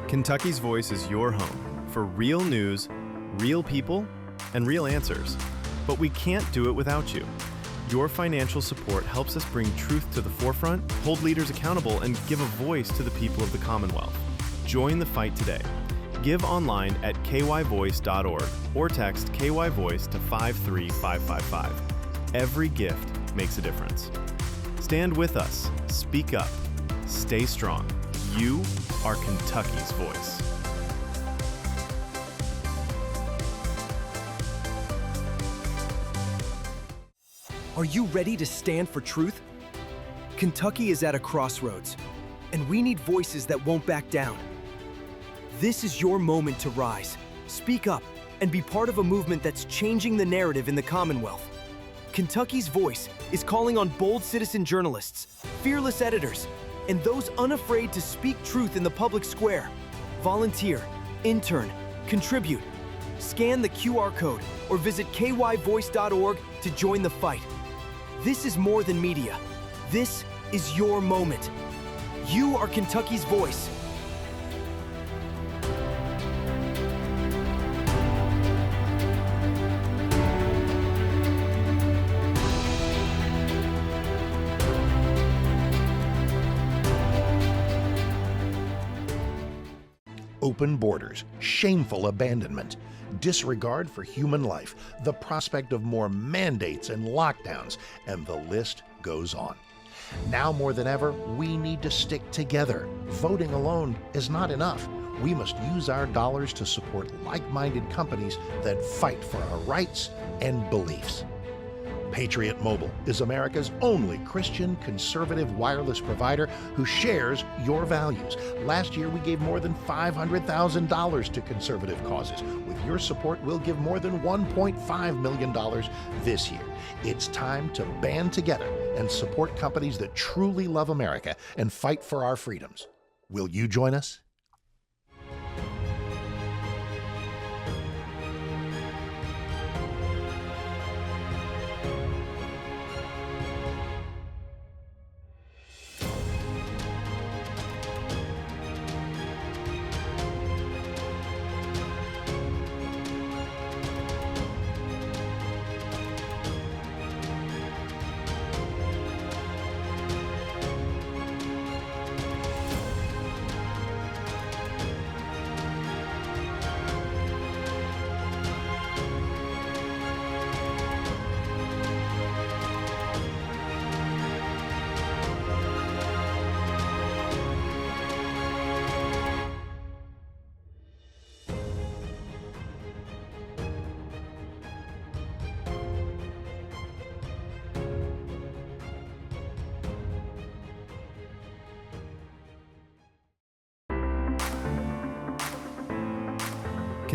Kentucky's Voice is your home for real news, real people, and real answers. But we can't do it without you. Your financial support helps us bring truth to the forefront, hold leaders accountable, and give a voice to the people of the Commonwealth. Join the fight today. Give online at kyvoice.org or text KYVoice to 53555. Every gift makes a difference. Stand with us. Speak up. Stay strong. You are Kentucky's voice. Are you ready to stand for truth? Kentucky is at a crossroads, and we need voices that won't back down. This is your moment to rise, speak up, and be part of a movement that's changing the narrative in the Commonwealth. Kentucky's Voice is calling on bold citizen journalists, fearless editors, and those unafraid to speak truth in the public square. Volunteer, intern, contribute. Scan the QR code or visit kyvoice.org to join the fight. This is more than media. This is your moment. You are Kentucky's voice. Open borders, shameful abandonment, disregard for human life, the prospect of more mandates and lockdowns, and the list goes on. Now more than ever, we need to stick together. Voting alone is not enough. We must use our dollars to support like-minded companies that fight for our rights and beliefs. Patriot Mobile is America's only Christian conservative wireless provider who shares your values. Last year, we gave more than $500,000 to conservative causes. With your support, we'll give more than $1.5 million this year. It's time to band together and support companies that truly love America and fight for our freedoms. Will you join us?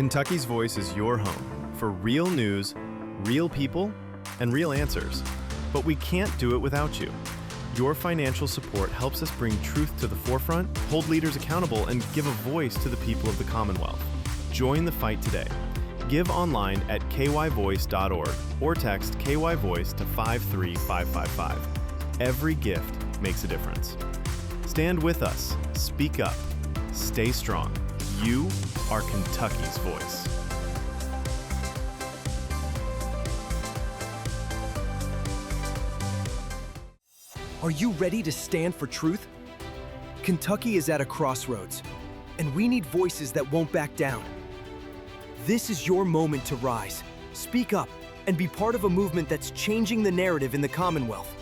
Kentucky's Voice is your home for real news, real people, and real answers. But we can't do it without you. Your financial support helps us bring truth to the forefront, hold leaders accountable, and give a voice to the people of the Commonwealth. Join the fight today. Give online at kyvoice.org or text KYVoice to 53555. Every gift makes a difference. Stand with us. Speak up. Stay strong. You are Kentucky's voice. Are you ready to stand for truth? Kentucky is at a crossroads, and we need voices that won't back down. This is your moment to rise, speak up, and be part of a movement that's changing the narrative in the Commonwealth.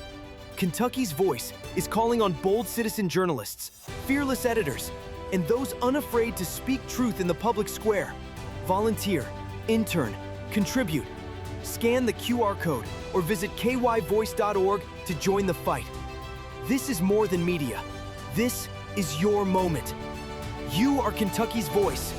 Kentucky's Voice is calling on bold citizen journalists, fearless editors, and those unafraid to speak truth in the public square. Volunteer, intern, contribute. Scan the QR code or visit kyvoice.org to join the fight. This is more than media. This is your moment. You are Kentucky's voice.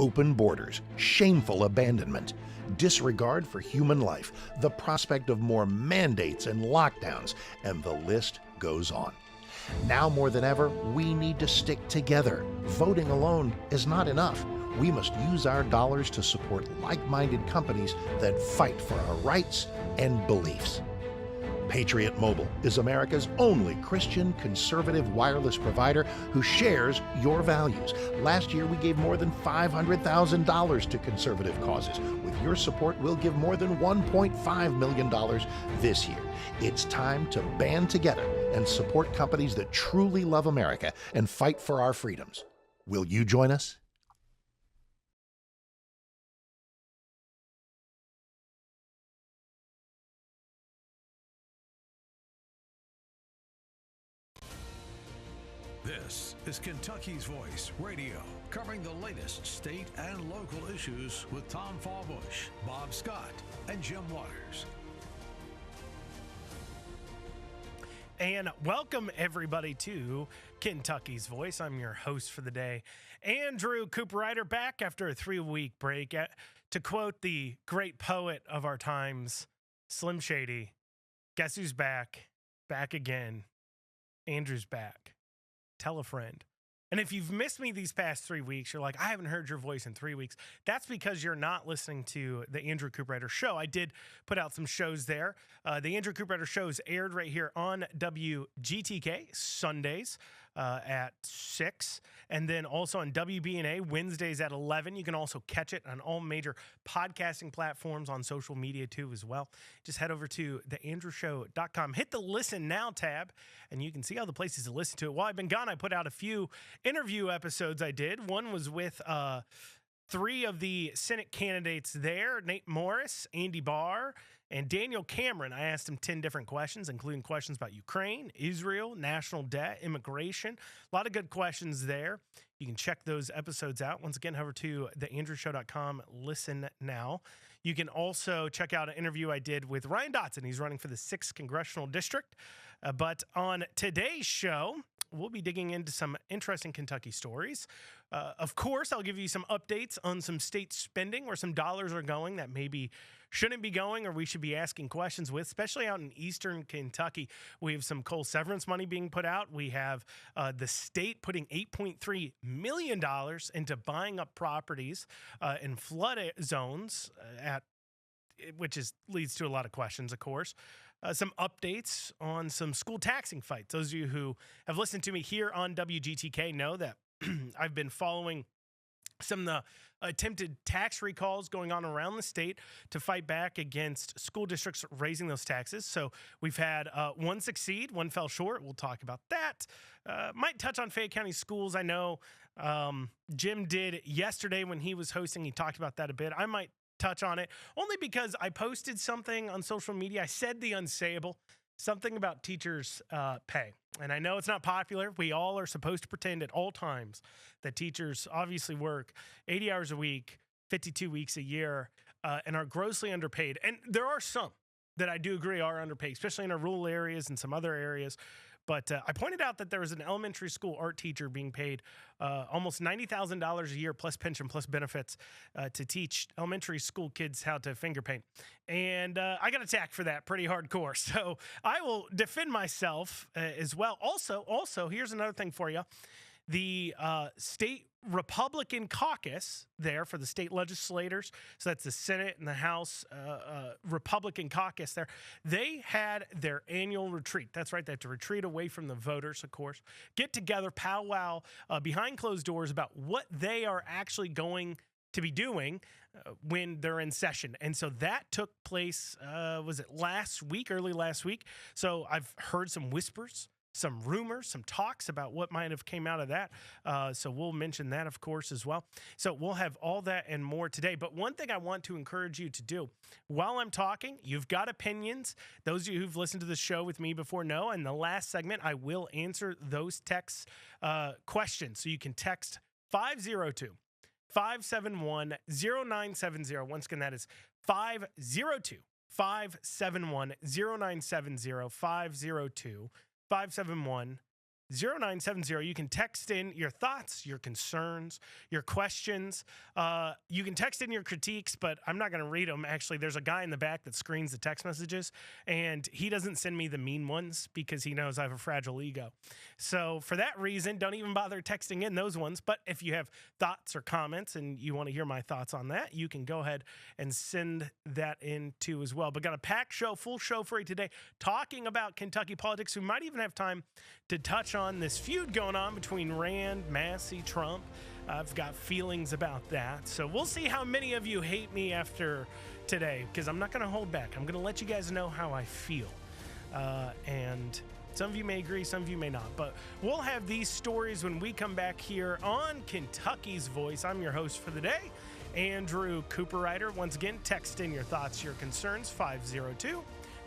Open borders, shameful abandonment, disregard for human life, the prospect of more mandates and lockdowns, and the list goes on. Now more than ever, we need to stick together. Voting alone is not enough. We must use our dollars to support like-minded companies that fight for our rights and beliefs. Patriot Mobile is America's only Christian conservative wireless provider who shares your values. Last year, we gave more than $500,000 to conservative causes. With your support, we'll give more than $1.5 million this year. It's time to band together and support companies that truly love America and fight for our freedoms. Will you join us? This is Kentucky's Voice Radio, covering the latest state and local issues with Tom Fallbush, Bob Scott, and Jim Waters. And welcome, everybody, to Kentucky's Voice. I'm your host for the day, Andrew Cooper-Ryder, back after a 3-week break. To quote the great poet of our times, Slim Shady, guess who's back? Back again. Andrew's back. Tell a friend. And if you've missed me these past 3 weeks, you're like, I haven't heard your voice in 3 weeks. That's because you're not listening to the Andrew Cooper-Ryder Show. I did put out some shows there. The Andrew Cooper-Ryder Show is aired right here on WGTK Sundays at 6. And then also on WBNA Wednesdays at 11. You can also catch it on all major podcasting platforms, on social media too as well. Just head over to theandrewshow.com. Hit the Listen Now tab, and you can see all the places to listen to it. While I've been gone, I put out a few interview episodes I did. One was with 3 of the Senate candidates there, Nate Morris, Andy Barr, and Daniel Cameron. I asked him 10 different questions, including questions about Ukraine, Israel, national debt, immigration. A lot of good questions there. You can check those episodes out. Once again, head over to theandrewshow.com. Listen now. You can also check out an interview I did with Ryan Dotson. He's running for the 6th Congressional District. But on today's show, we'll be digging into some interesting Kentucky stories. Of course, I'll give you some updates on some state spending, where some dollars are going that maybe shouldn't be going, or we should be asking questions with, especially out in eastern Kentucky. We have some coal severance money being put out. We have the state putting $8.3 million into buying up properties in flood zones, which leads to a lot of questions, of course. Some updates on some school taxing fights. Those of you who have listened to me here on WGTK know that I've been following some of the attempted tax recalls going on around the state to fight back against school districts raising those taxes. So we've had one succeed, one fell short. We'll talk about that. Might touch on Fayette County schools. I know Jim did yesterday when he was hosting. He talked about that a bit. I might touch on it only because I posted something on social media. I said the unsayable, something about teachers' pay. And I know it's not popular. We all are supposed to pretend at all times that teachers obviously work 80 hours a week, 52 weeks a year, and are grossly underpaid. And there are some that I do agree are underpaid, especially in our rural areas and some other areas. But I pointed out that there was an elementary school art teacher being paid almost $90,000 a year plus pension plus benefits to teach elementary school kids how to finger paint. And I got attacked for that pretty hardcore. So I will defend myself as well. Also, here's another thing for you. The state Republican caucus there for the state legislators, so that's the Senate and the House Republican caucus there, they had their annual retreat. That's right, they have to retreat away from the voters, of course, get together, powwow behind closed doors about what they are actually going to be doing when they're in session. And so that took place, was it early last week? So I've heard some whispers, some rumors, some talks about what might have came out of that. So we'll mention that, of course, as well. So we'll have all that and more today. But one thing I want to encourage you to do while I'm talking, you've got opinions. Those of you who've listened to the show with me before know, in the last segment, I will answer those text questions. So you can text 502-571-0970. Once again, that is 502-571-0970, 502-571-0970. 0970. You can text in your thoughts, your concerns, your questions. You can text in your critiques, but I'm not going to read them. Actually, there's a guy in the back that screens the text messages, and he doesn't send me the mean ones because he knows I have a fragile ego. So for that reason, don't even bother texting in those ones. But if you have thoughts or comments and you want to hear my thoughts on that, you can go ahead and send that in too as well. But got a packed show, full show for you today, talking about Kentucky politics. We might even have time to touch on this feud going on between Rand, Massey, Trump. I've got feelings about that. So we'll see how many of you hate me after today, because I'm not going to hold back. I'm going to let you guys know how I feel. And some of you may agree, some of you may not. But we'll have these stories when we come back here on Kentucky's Voice. I'm your host for the day, Andrew Cooperrider. Once again, text in your thoughts, your concerns,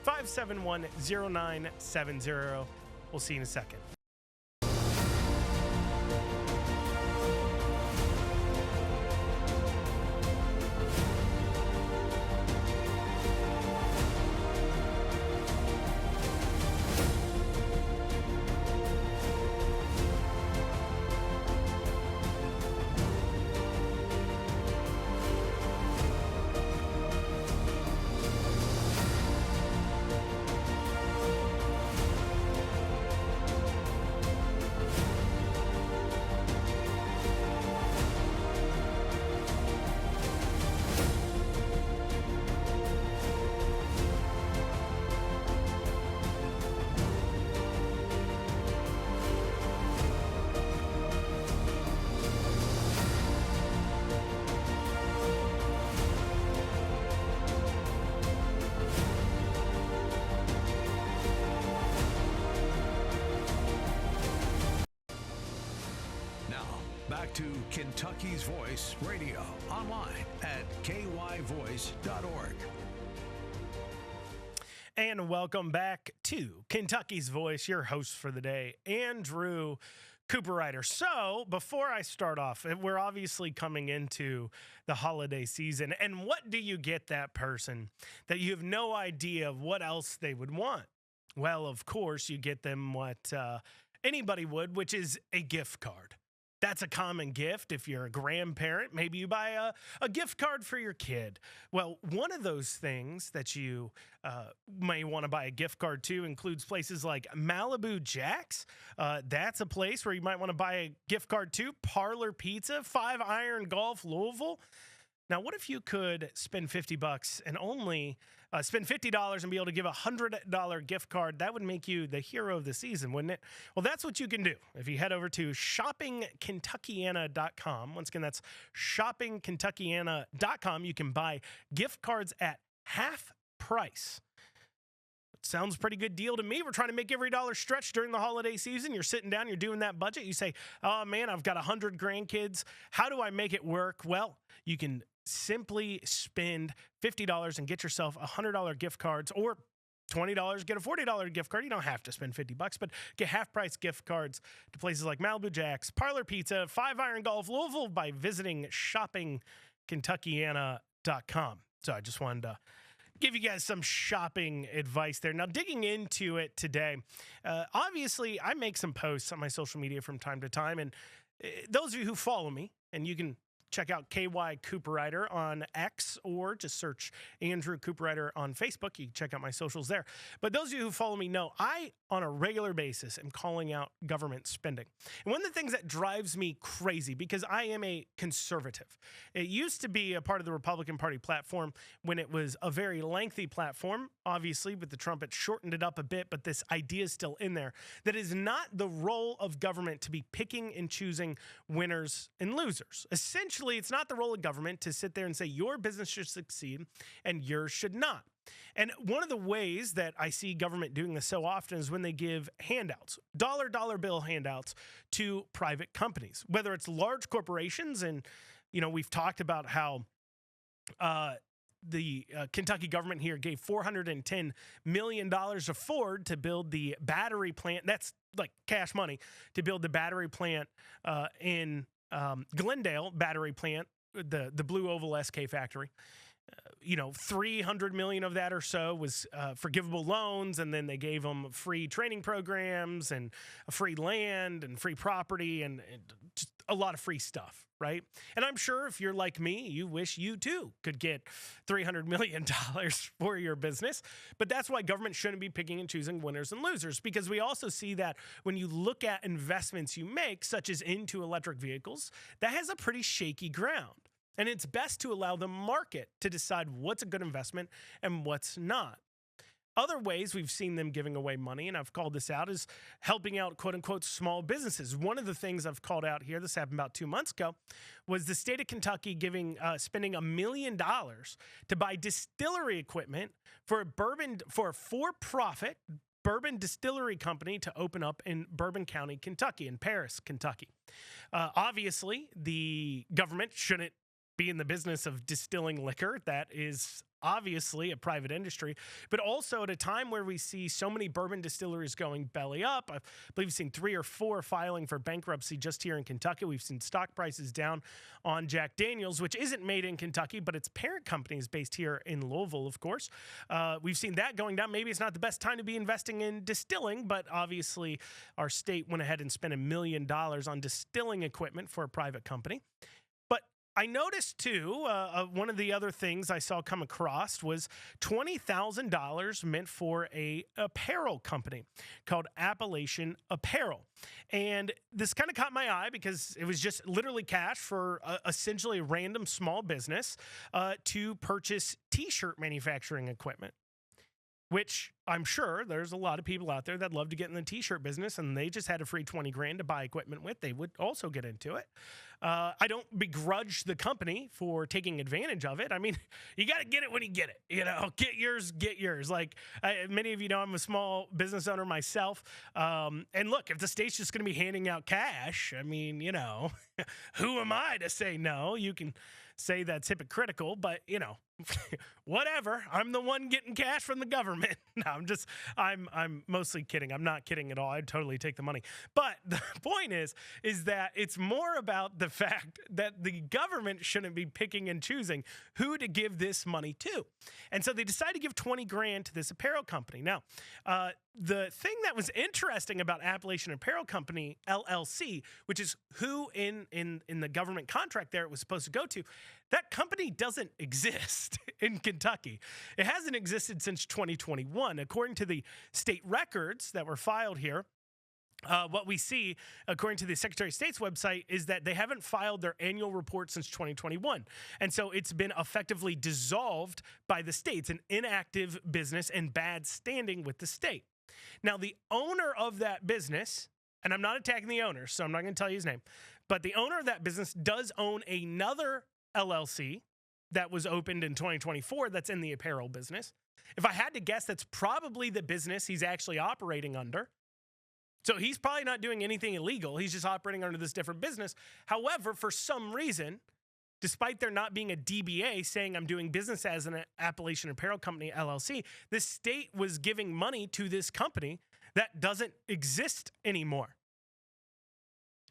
502-571-0970. We'll see you in a second. Back to Kentucky's Voice Radio, online at kyvoice.org. And welcome back to Kentucky's Voice, your host for the day, Andrew Cooperrider. So before I start off, we're obviously coming into the holiday season. And what do you get that person that you have no idea of what else they would want? Well, of course, you get them what anybody would, which is a gift card. That's a common gift. If you're a grandparent, maybe you buy a gift card for your kid. Well, one of those things that you may want to buy a gift card to includes places like Malibu Jack's. That's a place where you might want to buy a gift card to. Parlor Pizza, 5 Iron Golf, Louisville. Now, what if you could spend $50 and only spend $50 and be able to give a $100 gift card? That would make you the hero of the season, wouldn't it? Well, that's what you can do. If you head over to shoppingkentuckiana.com, once again, that's shoppingkentuckiana.com, you can buy gift cards at half price. Sounds a pretty good deal to me. We're trying to make every dollar stretch during the holiday season. You're sitting down, you're doing that budget. You say, oh man, I've got 100 grandkids. How do I make it work? Well, you can simply spend $50 and get yourself $100 gift cards, or $20, get a $40 gift card. You don't have to spend $50, but get half-price gift cards to places like Malibu Jack's, Parlor Pizza, 5 Iron Golf, Louisville by visiting shoppingkentuckiana.com. So I just wanted to give you guys some shopping advice there. Now, digging into it today, obviously, I make some posts on my social media from time to time, and those of you who follow me, and you can check out KY Cooperrider on X, or just search Andrew Cooperrider on Facebook. You can check out my socials there. But those of you who follow me know I, on a regular basis, am calling out government spending. And one of the things that drives me crazy, because I am a conservative, it used to be a part of the Republican Party platform when it was a very lengthy platform. Obviously, with the Trump, it shortened it up a bit, but this idea is still in there. That is not the role of government to be picking and choosing winners and losers. Essentially, it's not the role of government to sit there and say your business should succeed and yours should not. And one of the ways that I see government doing this so often is when they give handouts, dollar bill handouts to private companies, whether it's large corporations. And, you know, we've talked about how the Kentucky government here gave $410 million to Ford to build the battery plant. That's like cash money to build the battery plant in Glendale battery plant, the Blue Oval SK factory. $300 million of that or so was forgivable loans, and then they gave them free training programs and free land and free property and just a lot of free stuff, right? And I'm sure if you're like me, you wish you too could get $300 million for your business. But that's why government shouldn't be picking and choosing winners and losers, because we also see that when you look at investments you make, such as into electric vehicles, that has a pretty shaky ground. And it's best to allow the market to decide what's a good investment and what's not. Other ways we've seen them giving away money, and I've called this out, is helping out quote-unquote small businesses. One of the things I've called out here, this happened about 2 months ago, was the state of Kentucky spending $1 million to buy distillery equipment for a for-profit bourbon distillery company to open up in Bourbon County, Kentucky, in Paris, Kentucky. Obviously, the government shouldn't be in the business of distilling liquor. That is obviously a private industry, but also at a time where we see so many bourbon distilleries going belly up. I believe we've seen 3 or 4 filing for bankruptcy just here in Kentucky. We've seen stock prices down on Jack Daniels, which isn't made in Kentucky, but its parent company is based here in Louisville, of course. We've seen that going down. Maybe it's not the best time to be investing in distilling, but obviously our state went ahead and spent $1 million on distilling equipment for a private company. I noticed, too, one of the other things I saw come across was $20,000 meant for a apparel company called Appalachian Apparel. And this kind of caught my eye because it was just literally cash for essentially a random small business to purchase T-shirt manufacturing equipment, which I'm sure there's a lot of people out there that love to get in the T-shirt business, and they just had a free $20,000 to buy equipment with. They would also get into it. I don't begrudge the company for taking advantage of it. I mean, you got to get it when you get it. Get yours. Like many of you know, I'm a small business owner myself. And look, if the state's just going to be handing out cash, I mean, who am I to say no? You can say that's hypocritical, but whatever. I'm the one getting cash from the government. No, I'm mostly kidding. I'm not kidding at all. I'd totally take the money. But the point is that it's more about the fact that the government shouldn't be picking and choosing who to give this money to. And so they decided to give $20,000 to this apparel company. Now, the thing that was interesting about Appalachian Apparel Company, LLC, which is who in the government contract there it was supposed to go to, that company doesn't exist in Kentucky. It hasn't existed since 2021. According to the state records that were filed here, what we see, according to the Secretary of State's website, is that they haven't filed their annual report since 2021. And so it's been effectively dissolved by the state. It's an inactive business and bad standing with the state. Now, the owner of that business, and I'm not attacking the owner, so I'm not going to tell you his name, but the owner of that business does own another LLC that was opened in 2024 that's in the apparel business. If I had to guess, that's probably the business he's actually operating under. So he's probably not doing anything illegal. He's just operating under this different business. However, for some reason, despite there not being a DBA saying I'm doing business as an Appalachian Apparel Company, LLC, the state was giving money to this company that doesn't exist anymore.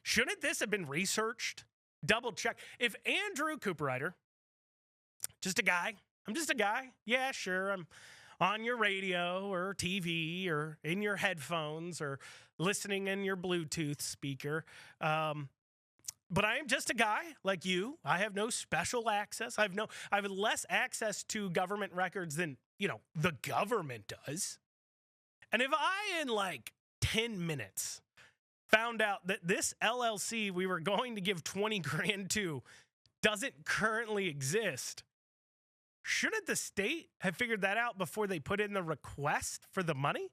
Shouldn't this have been researched, double-checked? If Andrew Cooperrider, I'm just a guy. Yeah, sure, I'm on your radio or TV or in your headphones or listening in your Bluetooth speaker. But I am just a guy like you. I have no special access. I have less access to government records than, the government does. And if I, in like 10 minutes, found out that this LLC we were going to give $20,000 to doesn't currently exist, shouldn't the state have figured that out before they put in the request for the money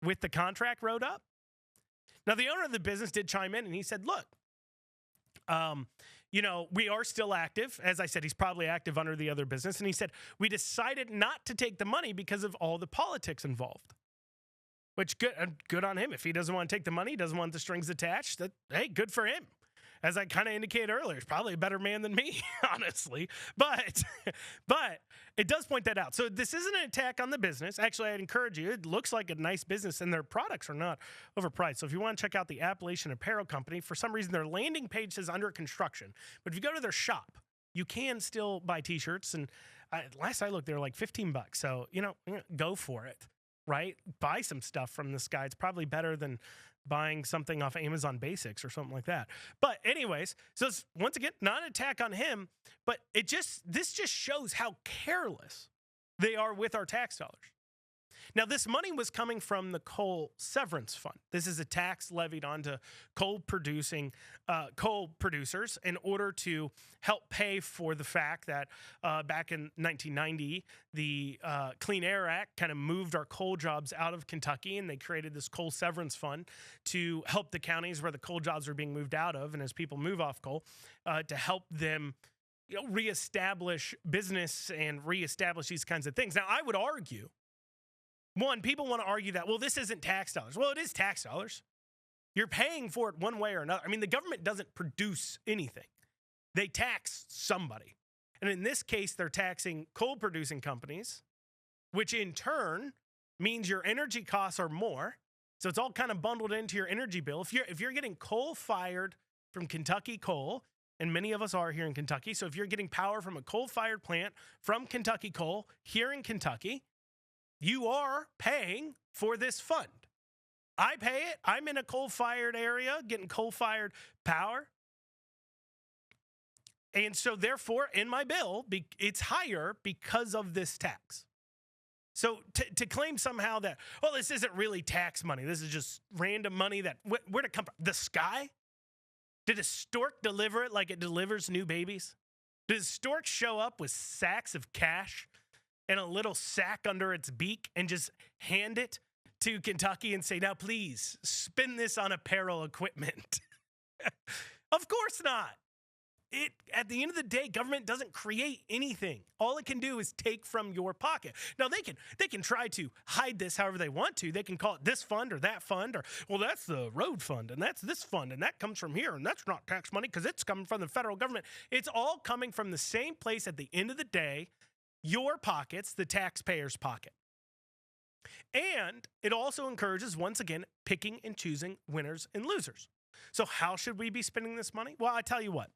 with the contract wrote up? Now, the owner of the business did chime in and he said, look, we are still active. As I said, he's probably active under the other business. And he said, we decided not to take the money because of all the politics involved. Which, good on him. If he doesn't want to take the money, doesn't want the strings attached, hey, good for him. As I kind of indicated earlier, he's probably a better man than me, honestly. But it does point that out. So this isn't an attack on the business. Actually, I'd encourage you. It looks like a nice business, and their products are not overpriced. So if you want to check out the Appalachian Apparel Company, for some reason their landing page says under construction. But if you go to their shop, you can still buy T-shirts, and last I looked, they were like $15. So go for it, right? Buy some stuff from this guy. It's probably better than buying something off Amazon Basics or something like that. But anyways, so it's, once again, not an attack on him, but this just shows how careless they are with our tax dollars. Now, this money was coming from the coal severance fund. This is a tax levied onto coal producers in order to help pay for the fact that back in 1990, the Clean Air Act kind of moved our coal jobs out of Kentucky, and they created this coal severance fund to help the counties where the coal jobs are being moved out of, and as people move off coal, to help them reestablish business and reestablish these kinds of things. Now, I would argue, one, people want to argue that, well, this isn't tax dollars. Well, it is tax dollars. You're paying for it one way or another. I mean, the government doesn't produce anything. They tax somebody. And in this case, they're taxing coal-producing companies, which in turn means your energy costs are more. So it's all kind of bundled into your energy bill. If you're getting coal-fired from Kentucky Coal, and many of us are here in Kentucky, so if you're getting power from a coal-fired plant from Kentucky Coal here in Kentucky, you are paying for this fund. I pay it. I'm in a coal-fired area getting coal-fired power. And so therefore, in my bill, it's higher because of this tax. So to claim somehow that, well, this isn't really tax money. This is just random money that, where'd it come from? The sky? Did a stork deliver it like it delivers new babies? Did a stork show up with sacks of cash and a little sack under its beak and just hand it to Kentucky and say, now please spin this on apparel equipment? Of course not. At the end of the day, government doesn't create anything. All it can do is take from your pocket. Now they can try to hide this however they want to. They can call it this fund or that fund, or, well, that's the road fund and that's this fund and that comes from here and that's not tax money because it's coming from the federal government. It's all coming from the same place at the end of the day, your pockets, the taxpayer's pocket. And it also encourages, once again, picking and choosing winners and losers. So how should we be spending this money? Well, I tell you what,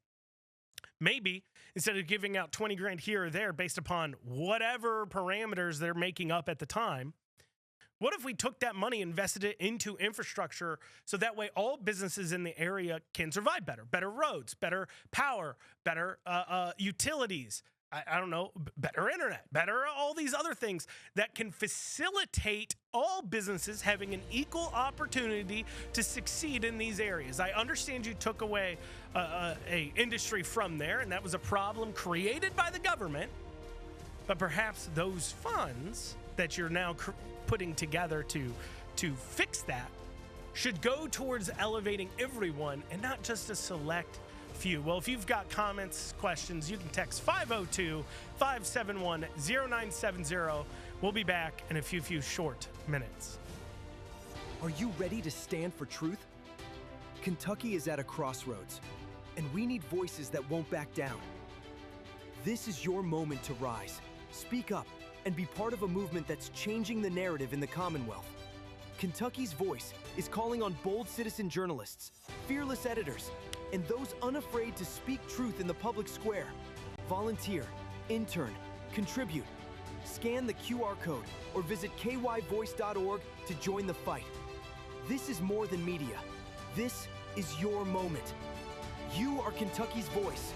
maybe instead of giving out 20 grand here or there based upon whatever parameters they're making up at the time, what if we took that money, invested it into infrastructure so that way all businesses in the area can survive better? Better roads, better power, better utilities, I don't know, better internet, better all these other things that can facilitate all businesses having an equal opportunity to succeed in these areas. I understand you took away a industry from there, and that was a problem created by the government, but perhaps those funds that you're now putting together to fix that should go towards elevating everyone and not just a select few. Well, if you've got comments, questions, you can text 502-571-0970. We'll be back in a few short minutes. Are you ready to stand for truth? Kentucky is at a crossroads, and we need voices that won't back down. This is your moment to rise, speak up, and be part of a movement that's changing the narrative in the Commonwealth. Kentucky's Voice is calling on bold citizen journalists, fearless editors, and those unafraid to speak truth in the public square. Volunteer, intern, contribute. Scan the QR code or visit kyvoice.org to join the fight. This is more than media. This is your moment. You are Kentucky's voice.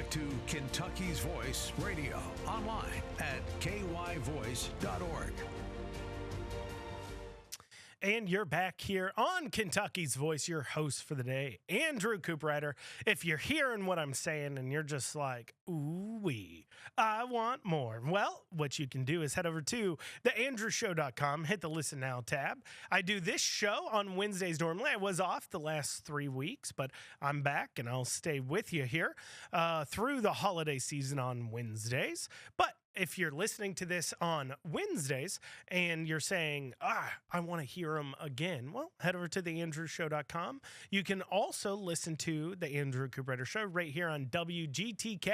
back to Kentucky's Voice Radio online at kyvoice.org. And you're back here on Kentucky's Voice, your host for the day, Andrew Cooprider. If you're hearing what I'm saying and you're just like, ooh-wee, I want more. Well, what you can do is head over to theandrewshow.com, hit the Listen Now tab. I do this show on Wednesdays normally. I was off the last 3 weeks, but I'm back and I'll stay with you here through the holiday season on Wednesdays. But if you're listening to this on Wednesdays and you're saying, I want to hear them again, well, head over to theandrewshow.com. You can also listen to the Andrew Cooprider Show right here on WGTK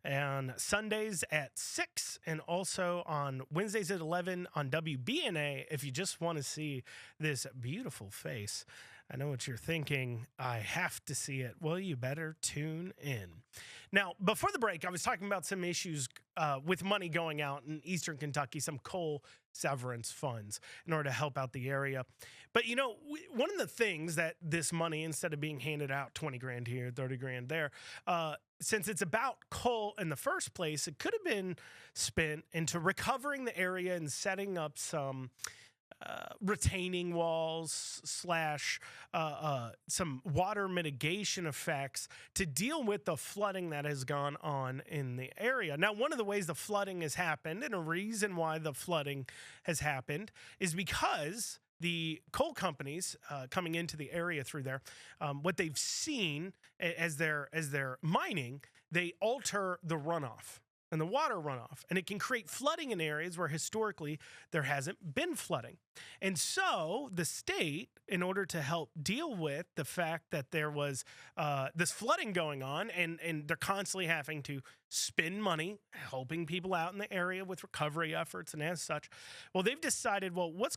on Sundays at 6 and also on Wednesdays at 11 on WBNA if you just want to see this beautiful face. I know what you're thinking. I have to see it. Well, you better tune in. Now, before the break, I was talking about some issues with money going out in Eastern Kentucky, some coal severance funds in order to help out the area. But, you know, one of the things that this money, instead of being handed out 20 grand here, 30 grand there, since it's about coal in the first place, it could have been spent into recovering the area and setting up some retaining walls / some water mitigation effects to deal with the flooding that has gone on in the area. Now, one of the ways the flooding has happened, and a reason why the flooding has happened, is because the coal companies coming into the area through there, what they've seen as they're mining, they alter the runoff and the water runoff, and it can create flooding in areas where historically there hasn't been flooding. And so the state, in order to help deal with the fact that there was this flooding going on, and they're constantly having to spend money helping people out in the area with recovery efforts and as such, well, they've decided, well, let's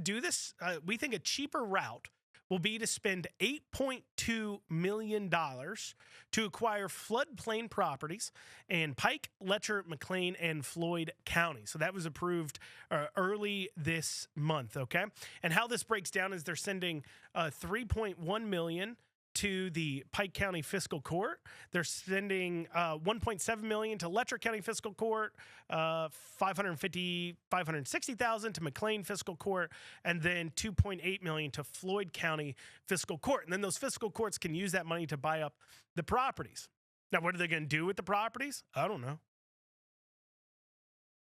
do this. We think a cheaper route will be to spend $8.2 million to acquire floodplain properties in Pike, Letcher, McLean, and Floyd counties. So that was approved early this month, okay? And how this breaks down is they're sending $3.1 million to the Pike County Fiscal Court. They're sending $1.7 million to Letcher County Fiscal Court, $560,000 to McLean Fiscal Court, and then $2.8 million to Floyd County Fiscal Court. And then those fiscal courts can use that money to buy up the properties. Now, what are they going to do with the properties? I don't know.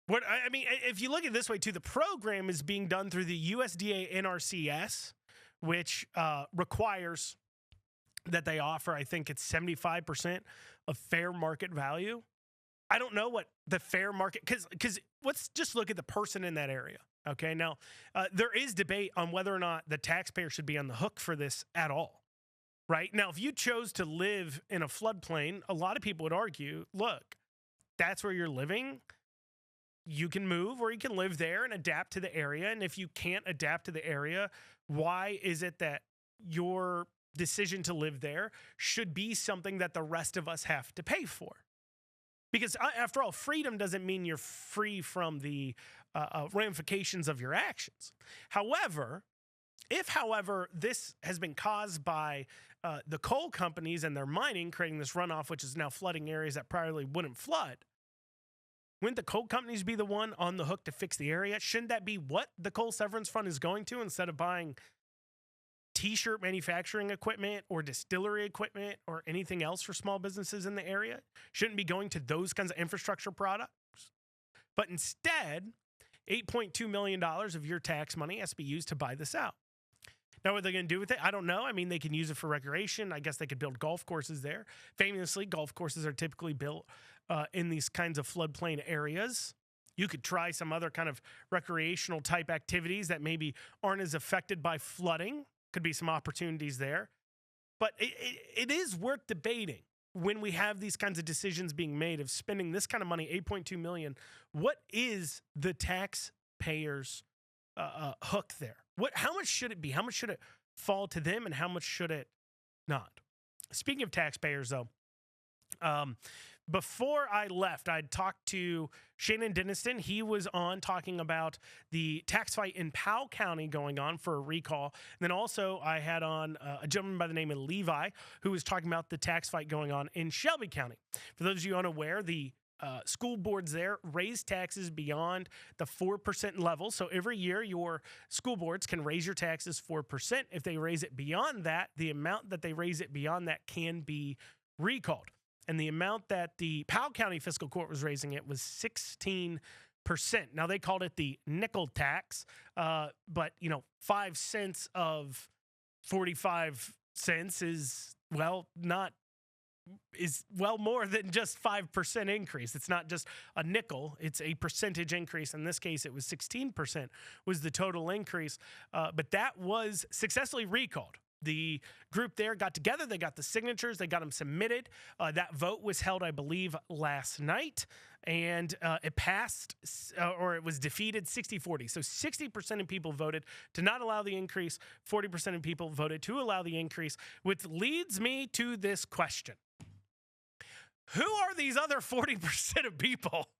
I mean, if you look at it this way, too, the program is being done through the USDA NRCS, which requires that they offer, I think it's 75% of fair market value. I don't know what the fair market, because let's just look at the person in that area. Okay, now there is debate on whether or not the taxpayer should be on the hook for this at all. Right now, if you chose to live in a floodplain, a lot of people would argue, look, that's where you're living. You can move or you can live there and adapt to the area. And if you can't adapt to the area, why is it that your decision to live there should be something that the rest of us have to pay for? Because after all, freedom doesn't mean you're free from the ramifications of your actions. However, if this has been caused by the coal companies and their mining, creating this runoff, which is now flooding areas that priorly wouldn't flood, wouldn't the coal companies be the one on the hook to fix the area? Shouldn't that be what the coal severance fund is going to, instead of buying T-shirt manufacturing equipment or distillery equipment or anything else for small businesses in the area? Shouldn't be going to those kinds of infrastructure products. But instead, $8.2 million of your tax money has to be used to buy this out. Now, what they're going to do with it, I don't know. I mean, they can use it for recreation. I guess they could build golf courses there. Famously, golf courses are typically built in these kinds of floodplain areas. You could try some other kind of recreational type activities that maybe aren't as affected by flooding. Could be some opportunities there. But it is worth debating when we have these kinds of decisions being made of spending this kind of money, $8.2 million. What is the taxpayers' hook there? How much should it be? How much should it fall to them, and how much should it not? Speaking of taxpayers, though, before I left, I'd talked to Shannon Denniston. He was on talking about the tax fight in Powell County going on for a recall. And then also I had on a gentleman by the name of Levi who was talking about the tax fight going on in Shelby County. For those of you unaware, the school boards there raise taxes beyond the 4% level. So every year your school boards can raise your taxes 4%. If they raise it beyond that, the amount that they raise it beyond that can be recalled. And the amount that the Powell County Fiscal Court was raising it was 16%. Now, they called it the nickel tax, but, 5 cents of 45 cents is more than just 5% increase. It's not just a nickel. It's a percentage increase. In this case, it was 16% was the total increase. But that was successfully recalled. The group there got together. They got the signatures. They got them submitted. That vote was held, I believe, last night. And it passed, or it was defeated 60-40. So 60% of people voted to not allow the increase. 40% of people voted to allow the increase, which leads me to this question. Who are these other 40% of people?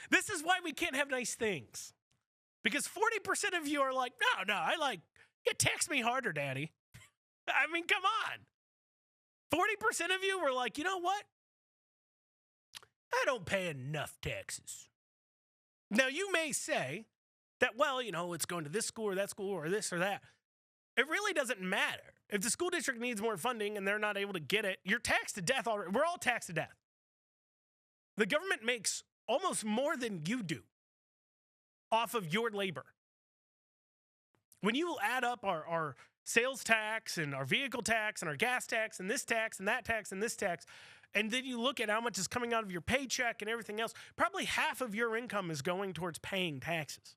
This is why we can't have nice things. Because 40% of you are like, no, you tax me harder, Daddy. I mean, come on. 40% of you were like, you know what? I don't pay enough taxes. Now, you may say that, it's going to this school or that school or this or that. It really doesn't matter. If the school district needs more funding and they're not able to get it, you're taxed to death already. We're all taxed to death. The government makes almost more than you do off of your labor. When you add up our sales tax and our vehicle tax and our gas tax and this tax and that tax and this tax, and then you look at how much is coming out of your paycheck and everything else, probably half of your income is going towards paying taxes,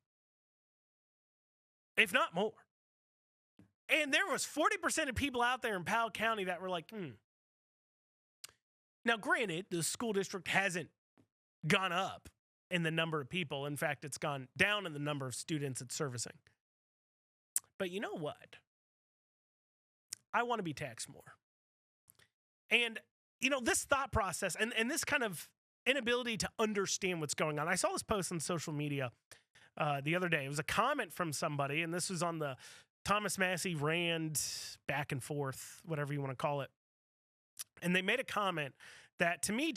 if not more. And there was 40% of people out there in Powell County that were like, Now, granted, the school district hasn't gone up in the number of people. In fact, it's gone down in the number of students it's servicing. But you know what? I want to be taxed more. And, this thought process and this kind of inability to understand what's going on. I saw this post on social media the other day. It was a comment from somebody, and this was on the Thomas Massey Rand back and forth, whatever you want to call it. And they made a comment that to me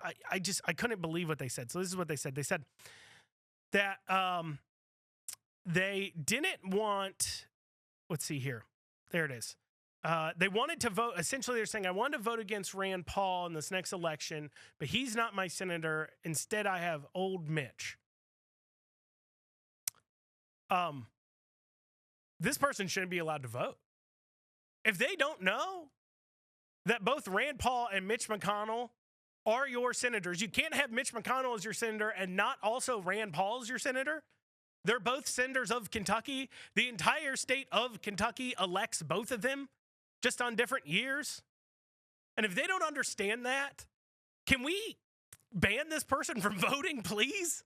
I couldn't believe what they said. So this is what they said. They said that they didn't want, let's see here. There it is. They wanted to vote. Essentially, they're saying, I wanted to vote against Rand Paul in this next election, but he's not my senator. Instead, I have old Mitch. This person shouldn't be allowed to vote. If they don't know that both Rand Paul and Mitch McConnell are your senators, you can't have Mitch McConnell as your senator and not also Rand Paul as your senator. They're both senators of Kentucky. The entire state of Kentucky elects both of them just on different years. And if they don't understand that, can we ban this person from voting, please?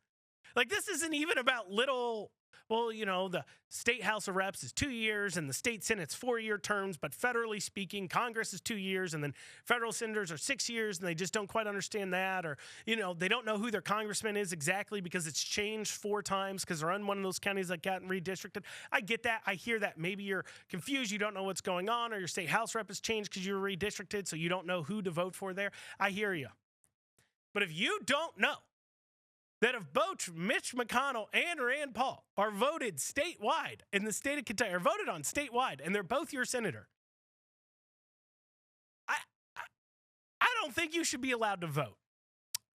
Like, this isn't even about little, the state House of Reps is 2 years and the state Senate's 4-year terms, but federally speaking, Congress is 2 years and then federal senators are 6 years and they just don't quite understand that, or, they don't know who their congressman is exactly because it's changed 4 times because they're in one of those counties that got redistricted. I get that. I hear that. Maybe you're confused. You don't know what's going on, or your state House rep has changed because you were redistricted, so you don't know who to vote for there. I hear you. But if you don't know that if both Mitch McConnell and Rand Paul are voted statewide in the state of Kentucky, are voted on statewide, and they're both your senator, I don't think you should be allowed to vote.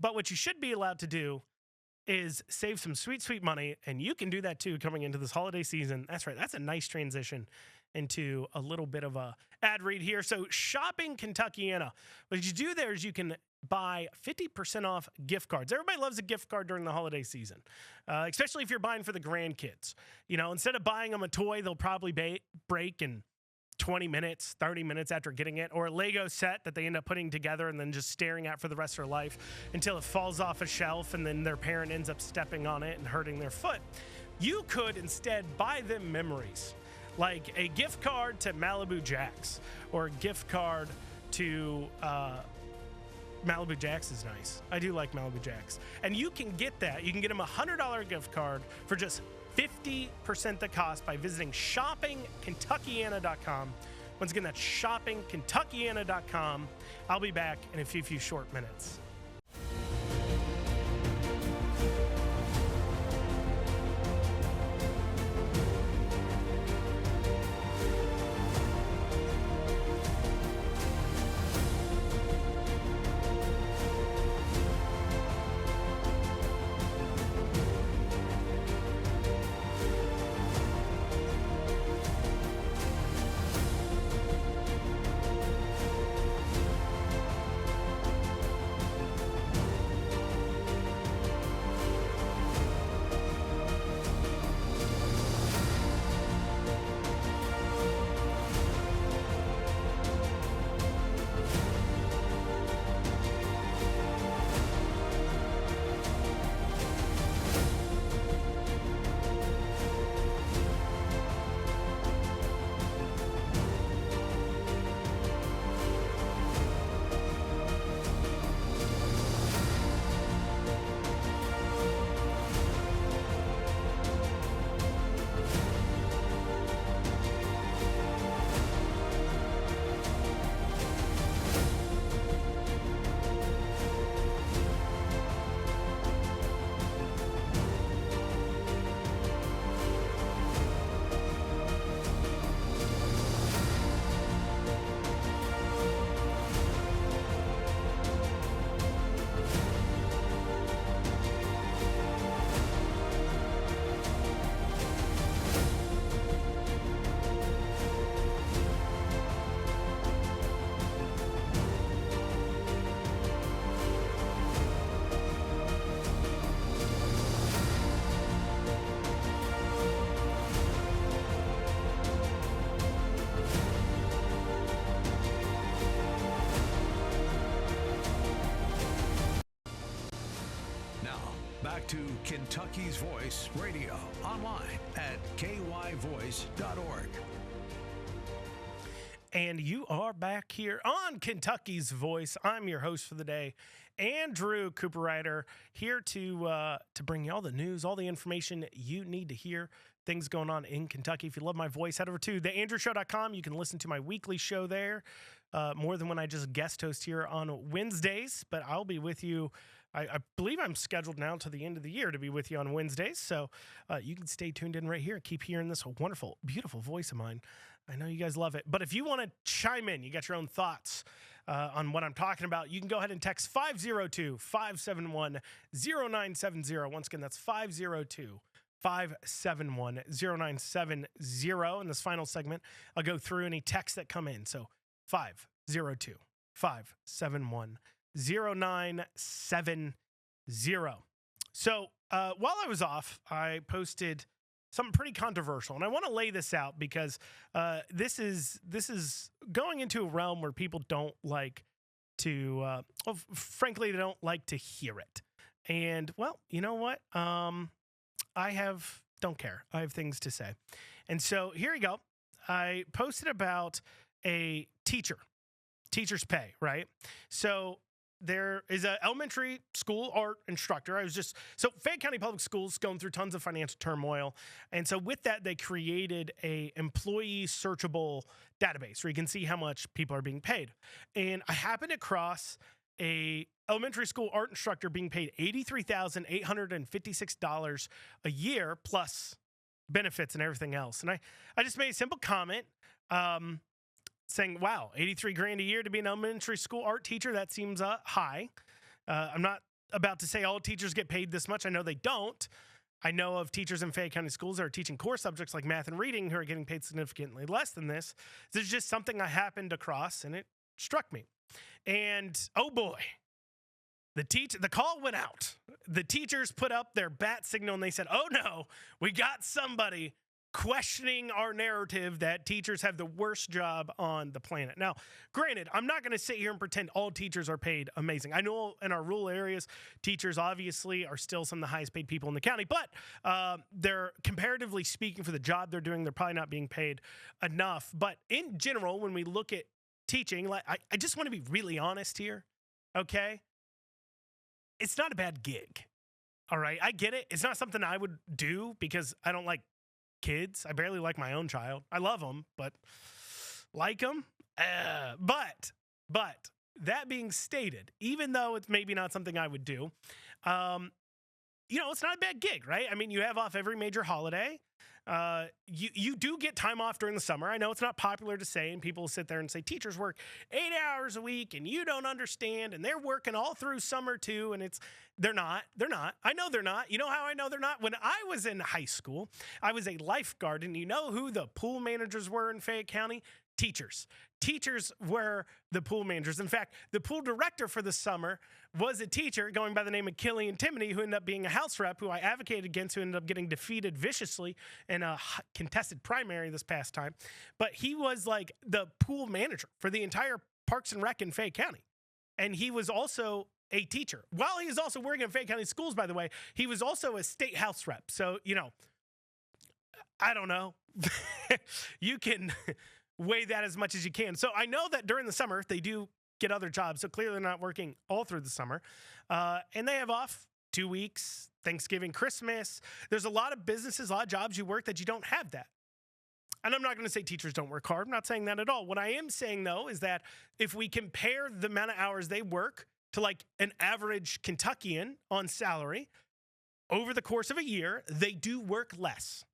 But what you should be allowed to do is save some sweet, sweet money, and you can do that too coming into this holiday season. That's right. That's a nice transition into a little bit of a ad read here. So Shopping Kentuckiana, what you do there is you can buy 50% off gift cards. Everybody loves a gift card during the holiday season, especially if you're buying for the grandkids. Instead of buying them a toy, they'll probably break in 20 minutes, 30 minutes after getting it, or a Lego set that they end up putting together and then just staring at for the rest of their life until it falls off a shelf and then their parent ends up stepping on it and hurting their foot. You could instead buy them memories, like a gift card to Malibu Jacks or a gift card to Malibu Jacks is nice. I do like Malibu Jacks. And you can get that. You can get them a $100 gift card for just 50% the cost by visiting shoppingkentuckiana.com. Once again, that's shoppingkentuckiana.com. I'll be back in a few short minutes. Back to Kentucky's Voice Radio, online at kyvoice.org. And you are back here on Kentucky's Voice. I'm your host for the day, Andrew Cooper-Ryder, here to bring you all the news, all the information you need to hear, things going on in Kentucky. If you love my voice, head over to theandrewshow.com. You can listen to my weekly show there, more than when I just guest host here on Wednesdays. But I'll be with you. I believe I'm scheduled now to the end of the year to be with you on Wednesdays. So you can stay tuned in right here. Keep hearing this wonderful, beautiful voice of mine. I know you guys love it. But if you want to chime in, you got your own thoughts on what I'm talking about, you can go ahead and text 502-571-0970. Once again, that's 502-571-0970. In this final segment, I'll go through any texts that come in. So 502-571-0970. So while I was off, I posted something pretty controversial, and I want to lay this out because this is going into a realm where people don't like to, frankly, they don't like to hear it. And well, you know what? Don't care. I have things to say, and so here you go. I posted about a teacher's pay, right? So there is an elementary school art instructor. Fayette County Public Schools going through tons of financial turmoil. And so with that, they created a employee searchable database where you can see how much people are being paid. And I happened across a elementary school art instructor being paid $83,856 a year plus benefits and everything else. And I just made a simple comment, saying, wow, 83 grand a year to be an elementary school art teacher. That seems high. I'm not about to say all teachers get paid this much. I know they don't. I know of teachers in Fayette County schools that are teaching core subjects like math and reading who are getting paid significantly less than this. This is just something I happened across, and it struck me. And oh boy, the call went out. The teachers put up their bat signal and they said, oh no, we got somebody questioning our narrative that teachers have the worst job on the planet. Now, granted, I'm not going to sit here and pretend all teachers are paid amazing. I know in our rural areas, teachers obviously are still some of the highest paid people in the county, but they're, comparatively speaking, for the job they're doing, they're probably not being paid enough. But in general, when we look at teaching, like I just want to be really honest here. okay, it's not a bad gig. All right, I get it. It's not something I would do because I don't like kids. I barely like my own child. I love them, but like them. But that being stated, even though it's maybe not something I would do, it's not a bad gig, right? I mean, you have off every major holiday. You do get time off during the summer. I know it's not popular to say, and people sit there and say teachers work 8 hours a week and you don't understand, and they're working all through summer too, and they're not. I know they're not. You know how I know they're not? When I was in high school, I was a lifeguard, and you know who the pool managers were in Fayette County? Teachers. Teachers were the pool managers. In fact, the pool director for the summer was a teacher going by the name of Killian Timoney, who ended up being a house rep, who I advocated against, who ended up getting defeated viciously in a contested primary this past time. But he was like the pool manager for the entire Parks and Rec in Fayette County. And he was also a teacher. While he was also working in Fayette County schools, by the way, he was also a state house rep. So, I don't know. You can weigh that as much as you can. So I know that during the summer, they do get other jobs. So clearly they're not working all through the summer. And they have off 2 weeks, Thanksgiving, Christmas. There's a lot of businesses, a lot of jobs you work that you don't have that. And I'm not going to say teachers don't work hard. I'm not saying that at all. What I am saying, though, is that if we compare the amount of hours they work to like an average Kentuckian on salary over the course of a year, they do work less.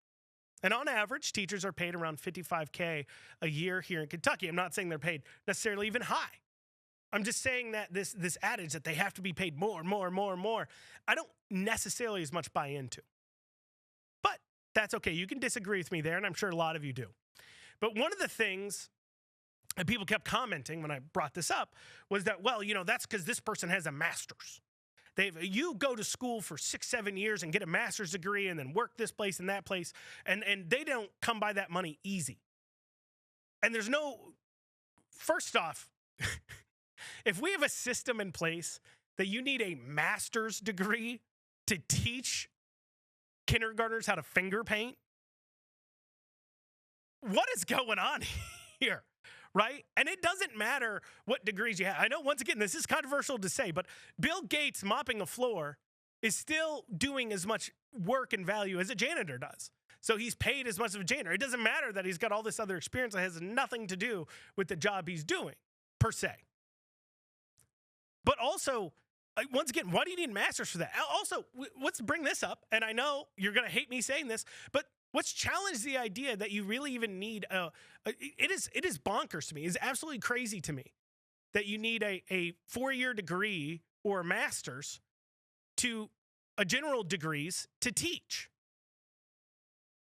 And on average, teachers are paid around $55K a year here in Kentucky. I'm not saying they're paid necessarily even high. I'm just saying that this adage that they have to be paid more, I don't necessarily as much buy into. But that's okay. You can disagree with me there, and I'm sure a lot of you do. But one of the things that people kept commenting when I brought this up was that, well, that's because this person has a master's. You go to school for 6-7 years and get a master's degree and then work this place and that place, and they don't come by that money easy. And there's first off, if we have a system in place that you need a master's degree to teach kindergartners how to finger paint, what is going on here? Right? And it doesn't matter what degrees you have. I know, once again, this is controversial to say, but Bill Gates mopping a floor is still doing as much work and value as a janitor does. So he's paid as much of a janitor. It doesn't matter that he's got all this other experience that has nothing to do with the job he's doing, per se. But also, once again, why do you need a master's for that? Also, let's bring this up, and I know you're going to hate me saying this, but let's challenge the idea that you really even need it is bonkers to me. It's absolutely crazy to me that you need a 4-year degree or a master's to a general degrees to teach.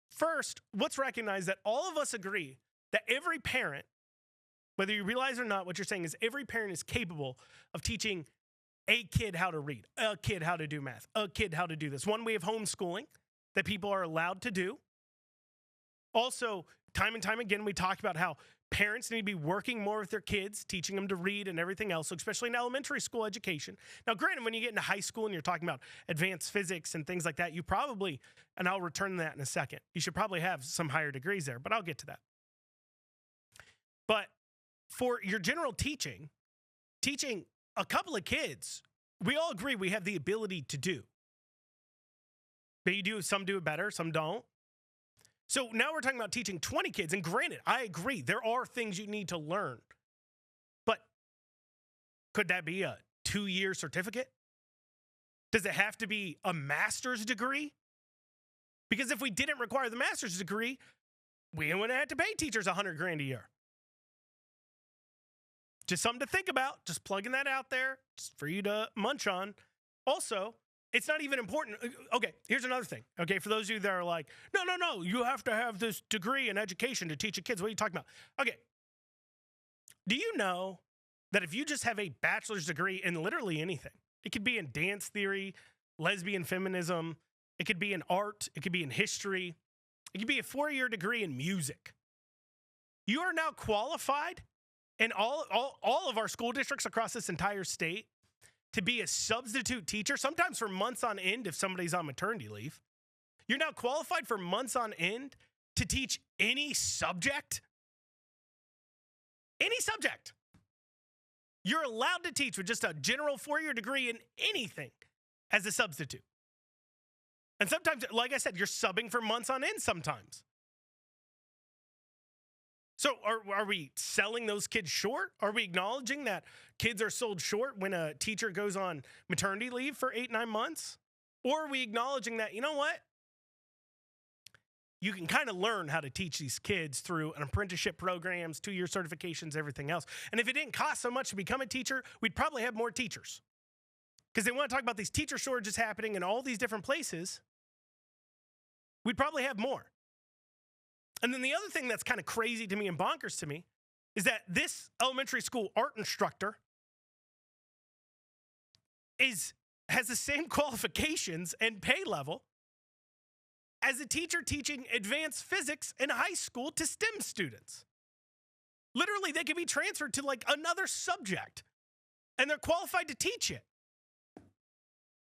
First, let's recognize that all of us agree that every parent, whether you realize or not, what you're saying is every parent is capable of teaching a kid how to read, a kid how to do math, a kid how to do this. One way of homeschooling that people are allowed to do. Also, time and time again, we talk about how parents need to be working more with their kids, teaching them to read and everything else, especially in elementary school education. Now, granted, when you get into high school and you're talking about advanced physics and things like that, you probably, and I'll return to that in a second, you should probably have some higher degrees there, but I'll get to that. But for your general teaching a couple of kids, we all agree we have the ability to do. But some do it better, some don't. So now we're talking about teaching 20 kids, and granted, I agree, there are things you need to learn. But could that be a 2-year certificate? Does it have to be a master's degree? Because if we didn't require the master's degree, we wouldn't have to pay teachers $100,000 a year. Just something to think about, just plugging that out there, just for you to munch on. Also, it's not even important. Okay, here's another thing. Okay, for those of you that are like, no, you have to have this degree in education to teach your kids. What are you talking about? Okay, do you know that if you just have a bachelor's degree in literally anything, it could be in dance theory, lesbian feminism, it could be in art, it could be in history, it could be a 4-year degree in music. You are now qualified in all of our school districts across this entire state to be a substitute teacher, sometimes for months on end if somebody's on maternity leave. You're now qualified for months on end to teach any subject. Any subject. You're allowed to teach with just a general 4-year degree in anything as a substitute. And sometimes, like I said, you're subbing for months on end sometimes. So are we selling those kids short? Are we acknowledging that kids are sold short when a teacher goes on maternity leave for 8-9 months? Or are we acknowledging that, you know what? You can kind of learn how to teach these kids through an apprenticeship programs, 2-year certifications, everything else. And if it didn't cost so much to become a teacher, we'd probably have more teachers. Because they want to talk about these teacher shortages happening in all these different places. We'd probably have more. And then the other thing that's kind of crazy to me and bonkers to me is that this elementary school art instructor has the same qualifications and pay level as a teacher teaching advanced physics in high school to STEM students. Literally, they could be transferred to like another subject, and they're qualified to teach it.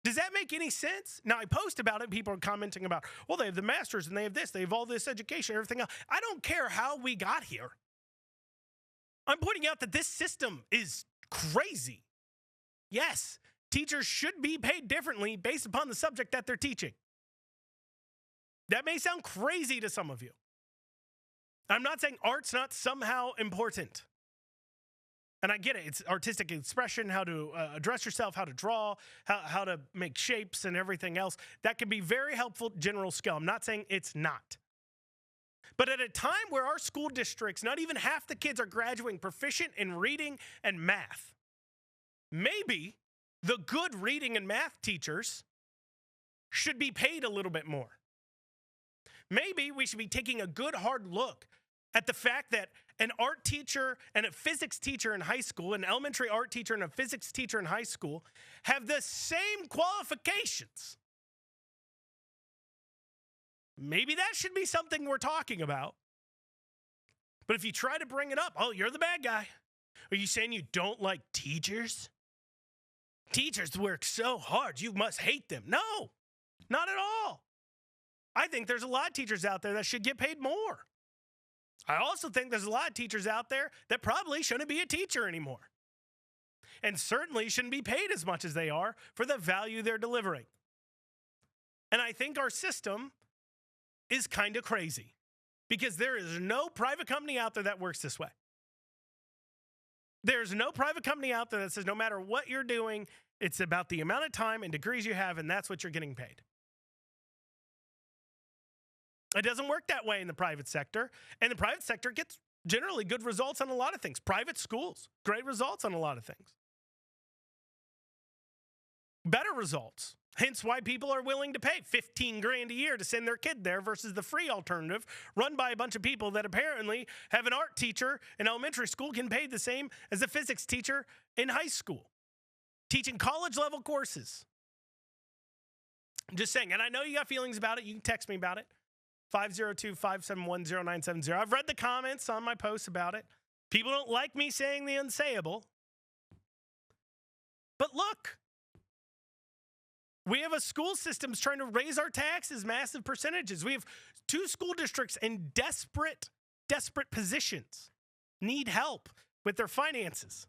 Does that make any sense? Now, I post about it. People are commenting about, well, they have the master's and they have this. They have all this education, everything else. I don't care how we got here. I'm pointing out that this system is crazy. Yes, teachers should be paid differently based upon the subject that they're teaching. That may sound crazy to some of you. I'm not saying art's not somehow important. And I get it. It's artistic expression, how to address yourself, how to draw, how to make shapes and everything else. That can be very helpful general skill. I'm not saying it's not. But at a time where our school districts, not even half the kids are graduating proficient in reading and math, maybe the good reading and math teachers should be paid a little bit more. Maybe we should be taking a good hard look at the fact that an art teacher and a physics teacher in high school, an elementary art teacher and a physics teacher in high school, have the same qualifications. Maybe that should be something we're talking about. But if you try to bring it up, oh, you're the bad guy. Are you saying you don't like teachers? Teachers work so hard, you must hate them. No, not at all. I think there's a lot of teachers out there that should get paid more. I also think there's a lot of teachers out there that probably shouldn't be a teacher anymore. And certainly shouldn't be paid as much as they are for the value they're delivering. And I think our system is kind of crazy because there is no private company out there that works this way. There's no private company out there that says no matter what you're doing, it's about the amount of time and degrees you have, and that's what you're getting paid. It doesn't work that way in the private sector. And the private sector gets generally good results on a lot of things. Private schools, great results on a lot of things. Better results. Hence why people are willing to pay $15,000 a year to send their kid there versus the free alternative run by a bunch of people that apparently have an art teacher in elementary school can pay the same as a physics teacher in high school, teaching college level courses. I'm just saying, and I know you got feelings about it. You can text me about it. 502-571-0970. I've read the comments on my posts about it. People don't like me saying the unsayable. But look, we have a school system trying to raise our taxes, massive percentages. We have 2 school districts in desperate positions, need help with their finances.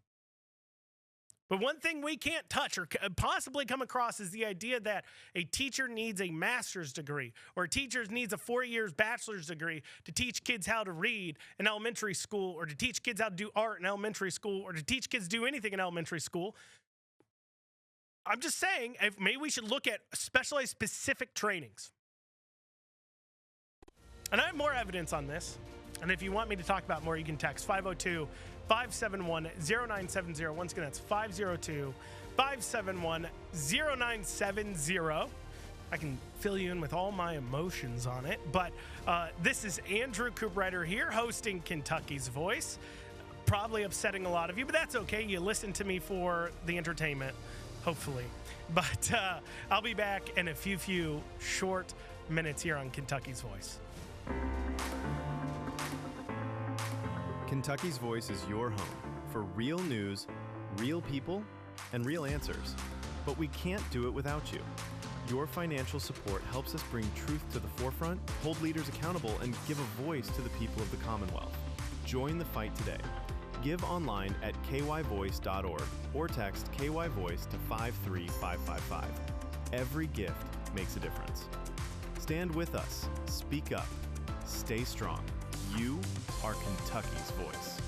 But one thing we can't touch or possibly come across is the idea that a teacher needs a master's degree or a teacher needs a 4 years bachelor's degree to teach kids how to read in elementary school or to teach kids how to do art in elementary school or to teach kids to do anything in elementary school. I'm just saying, maybe we should look at specialized specific trainings. And I have more evidence on this. And if you want me to talk about more, you can text 502-571-0970. Once again, that's 502-571-0970. I can fill you in with all my emotions on it. But this is Andrew Cooprider here, hosting Kentucky's Voice. Probably upsetting a lot of you, but that's okay. You listen to me for the entertainment, hopefully. But I'll be back in a few short minutes here on Kentucky's Voice. Kentucky's Voice is your home for real news, real people, and real answers. But we can't do it without you. Your financial support helps us bring truth to the forefront, hold leaders accountable, and give a voice to the people of the Commonwealth. Join the fight today. Give online at kyvoice.org or text KYVoice to 53555. Every gift makes a difference. Stand with us. Speak up. Stay strong. You are Kentucky's voice.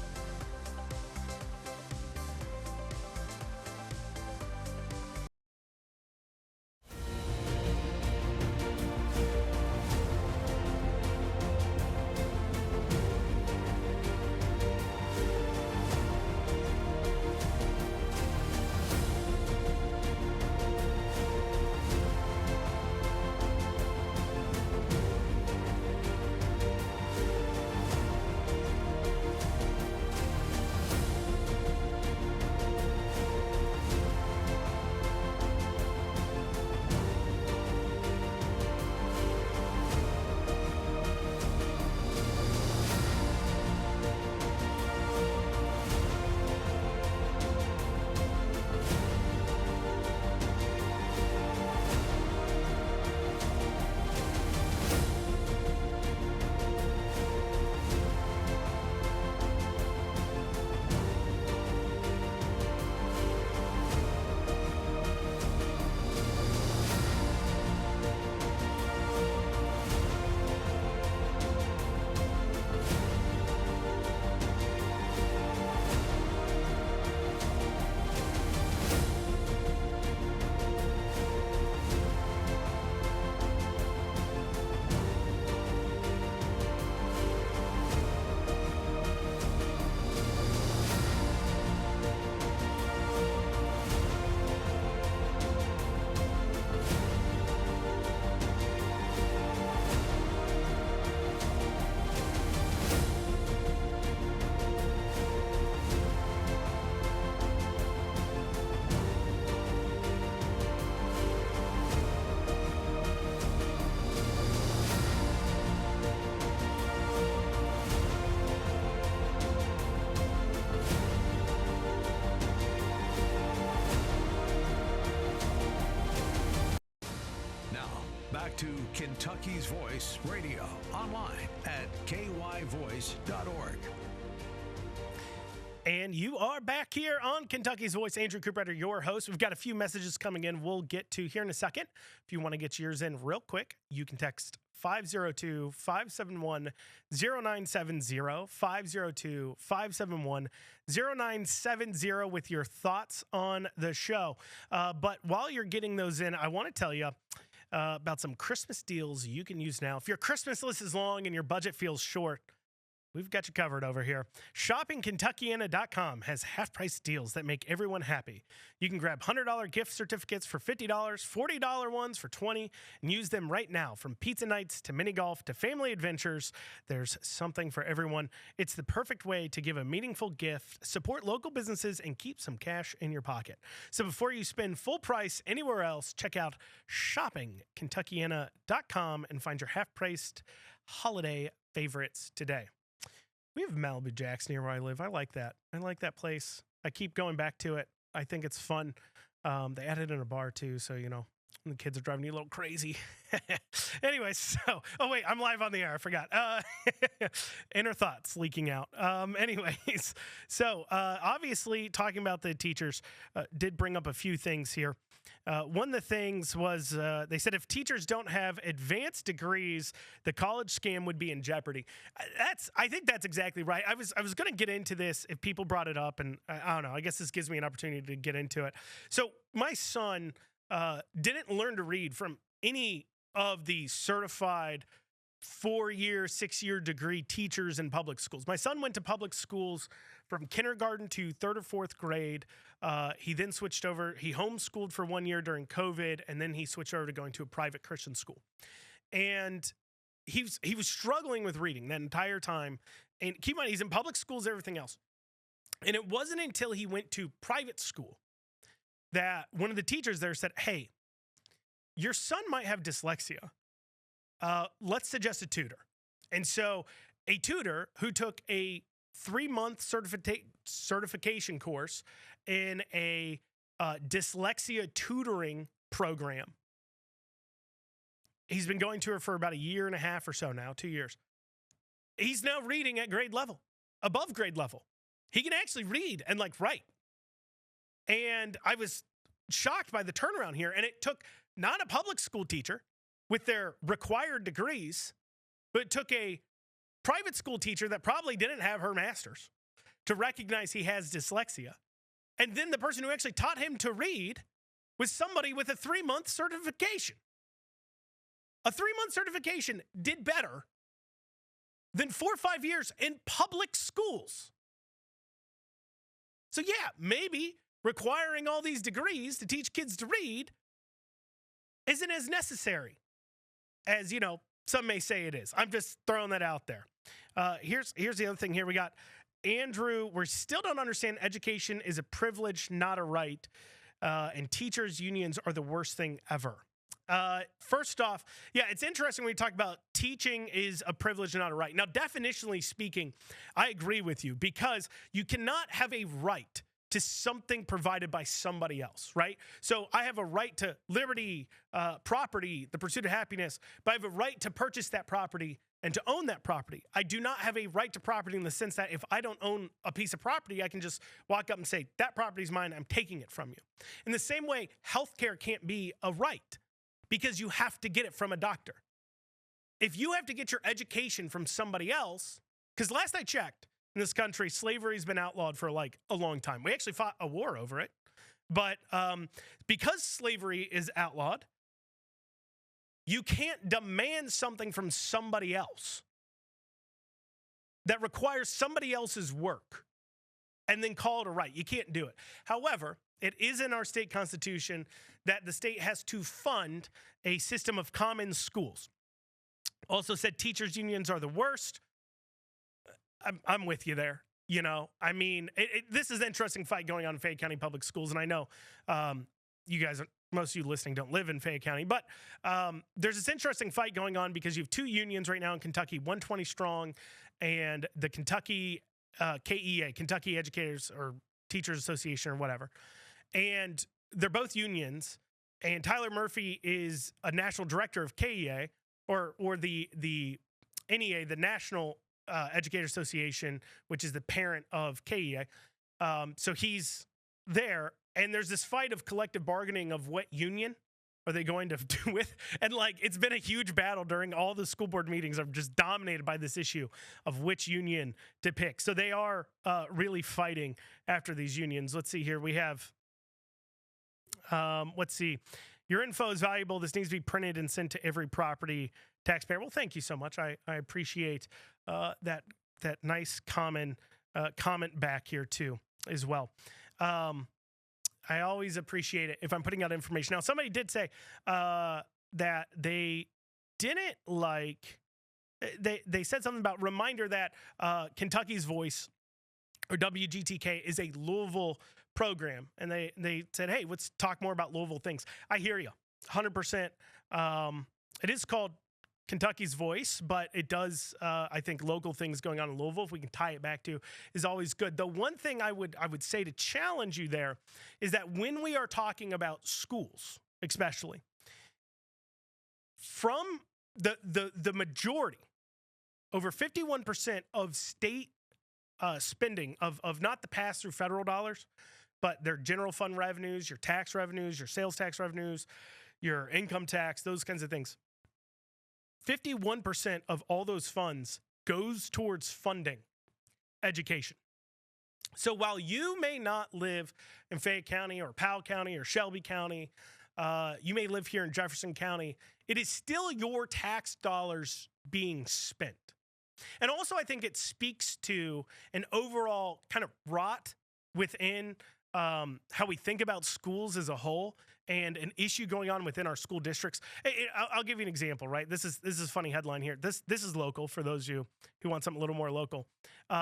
Back to Kentucky's Voice Radio, online at kyvoice.org. And you are back here on Kentucky's Voice. Andrew Cooperrider, your host. We've got a few messages coming in we'll get to here in a second. If you want to get yours in real quick, you can text 502-571-0970, 502-571-0970 with your thoughts on the show. But while you're getting those in, I want to tell you about some Christmas deals you can use now. If your Christmas list is long and your budget feels short, we've got you covered over here. ShoppingKentuckyana.com has half-price deals that make everyone happy. You can grab $100 gift certificates for $50, $40 ones for $20, and use them right now. From pizza nights to mini golf to family adventures, there's something for everyone. It's the perfect way to give a meaningful gift, support local businesses, and keep some cash in your pocket. So before you spend full price anywhere else, check out ShoppingKentuckyana.com and find your half-priced holiday favorites today. We have Malibu Jacks near where I live. I like that. I like that place. I keep going back to it. I think it's fun. They added in a bar too, so you know the kids are driving you a little crazy. Anyways, so wait, I'm live on the air. I forgot. Inner thoughts leaking out. Anyways, so obviously talking about the teachers did bring up a few things here. One of the things was they said if teachers don't have advanced degrees, the college scam would be in jeopardy. I think that's exactly right. I was going to get into this if people brought it up, and I don't know. I guess this gives me an opportunity to get into it. So my son didn't learn to read from any of the certified 4-year, 6-year degree teachers in public schools. My son went to public schools from kindergarten to 3rd or 4th grade. He then switched over. He homeschooled for 1 year during COVID, and then he switched over to going to a private Christian school. And he was struggling with reading that entire time. And keep in mind, he's in public schools, everything else. And it wasn't until he went to private school that one of the teachers there said, "Hey, your son might have dyslexia. Let's suggest a tutor." And so a tutor who took a 3-month certification course in a dyslexia tutoring program. He's been going to her for about 1.5 years or so now, 2 years. He's now reading at grade level, above grade level. He can actually read and like write. And I was shocked by the turnaround here. And it took not a public school teacher with their required degrees, but it took a private school teacher that probably didn't have her master's to recognize he has dyslexia. And then the person who actually taught him to read was somebody with a 3-month certification. A 3-month certification did better than 4 or 5 years in public schools. So yeah, maybe requiring all these degrees to teach kids to read isn't as necessary as, some may say it is. I'm just throwing that out there. Here's the other thing here. We got Andrew. We still don't understand education is a privilege, not a right. And teachers' unions are the worst thing ever. First off, yeah, it's interesting when we talk about teaching is a privilege, not a right. Now, definitionally speaking, I agree with you because you cannot have a right to something provided by somebody else, right? So I have a right to liberty, property, the pursuit of happiness, but I have a right to purchase that property and to own that property. I do not have a right to property in the sense that if I don't own a piece of property, I can just walk up and say, that property is mine, I'm taking it from you. In the same way, healthcare can't be a right because you have to get it from a doctor. If you have to get your education from somebody else, because last I checked, in this country, slavery's been outlawed for like a long time. We actually fought a war over it. But because slavery is outlawed, you can't demand something from somebody else that requires somebody else's work and then call it a right. You can't do it. However, it is in our state constitution that the state has to fund a system of common schools. Also said teachers' unions are the worst. I'm with you there. I mean, this is an interesting fight going on in Fayette County Public Schools. And I know you guys, most of you listening don't live in Fayette County, but there's this interesting fight going on because you have 2 unions right now in Kentucky, 120 strong, and the Kentucky KEA, Kentucky Educators or Teachers Association or whatever. And they're both unions. And Tyler Murphy is a national director of KEA or the NEA, the National Educator Association, which is the parent of KEA. So he's there, and there's this fight of collective bargaining of what union are they going to do with? And like, it's been a huge battle during all the school board meetings are just dominated by this issue of which union to pick. So they are really fighting after these unions. Let's see here. We have, let's see. Your info is valuable. This needs to be printed and sent to every property taxpayer. Well, thank you so much. I appreciate that nice comment back here too as well. I always appreciate it if I'm putting out information. Now, somebody did say that they didn't like. They said something about reminder that Kentucky's Voice or WGTK is a Louisville program, and they said, hey, let's talk more about Louisville things. I hear you 100%. It is called Kentucky's Voice, but it does, I think, local things going on in Louisville, if we can tie it back to, is always good. The one thing I would say to challenge you there is that when we are talking about schools, especially, from the majority, over 51% of state spending of not the pass-through federal dollars, but their general fund revenues, your tax revenues, your sales tax revenues, your income tax, those kinds of things. 51% of all those funds goes towards funding education. So while you may not live in Fayette County or Powell County or Shelby County, you may live here in Jefferson County, it is still your tax dollars being spent. And also, I think it speaks to an overall kind of rot within how we think about schools as a whole and an issue going on within our school districts. I'll give you an example, right? This is a funny headline here. This is local for those of you who want something a little more local.